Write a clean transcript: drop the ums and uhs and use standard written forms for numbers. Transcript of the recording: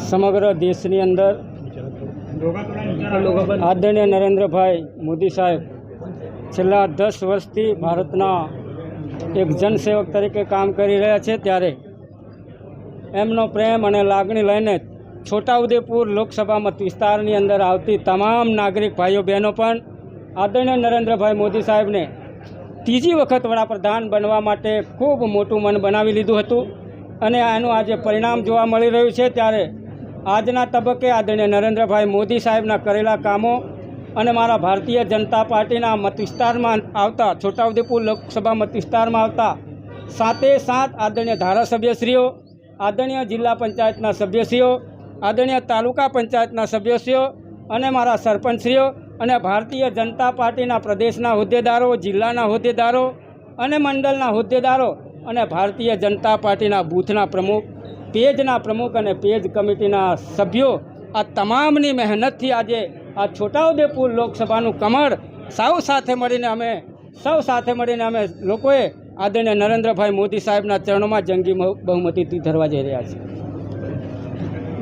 સમગ્ર દેશની અંદર આદરણીય નરેન્દ્રભાઈ મોદી સાહેબ છેલ્લા 10 વર્ષથી ભારતના એક જનસેવક તરીકે કામ કરી રહ્યા છે, ત્યારે એમનો પ્રેમ અને લાગણી લઈને છોટાઉદેપુર લોકસભા મત વિસ્તારની અંદર આવતી તમામ નાગરિક ભાઈઓ બહેનો પણ આદરણીય નરેન્દ્રભાઈ મોદી સાહેબને ત્રીજી વખત વડાપ્રધાન બનવા માટે ખૂબ મોટું મન બનાવી લીધું હતું અને આનું આજે પરિણામ જોવા મળી રહ્યું છે। ત્યારે આજના તબક્કે આદરણીય નરેન્દ્રભાઈ મોદી સાહેબના કરેલા કામો અને મારા ભારતીય જનતા પાર્ટીના મત વિસ્તારમાં આવતા છોટાઉદેપુર લોકસભા મત વિસ્તારમાં આવતા 7 આદરણીય ધારાસભ્યશ્રીઓ, આદરણીય જિલ્લા પંચાયતના સભ્યશ્રીઓ, આદરણીય તાલુકા પંચાયતના સભ્યશ્રીઓ અને મારા સરપંચશ્રીઓ અને ભારતીય જનતા પાર્ટીના પ્રદેશના હોદ્દેદારો, જિલ્લાના હોદ્દેદારો અને મંડળના હોદ્દેદારો અને ભારતીય જનતા પાર્ટીના બૂથના પ્રમુખ, પેજના પ્રમુખ અને પેજ કમિટીના સભ્યો, આ તમામની મહેનતથી આજે આ છોટાઉદેપુર લોકસભાનું કમળ સૌ સાથે મળીને અમે લોકોએ આદરણીય નરેન્દ્રભાઈ મોદી સાહેબના ચરણોમાં જંગી બહુમતીથી ધરવા જઈ રહ્યા છીએ।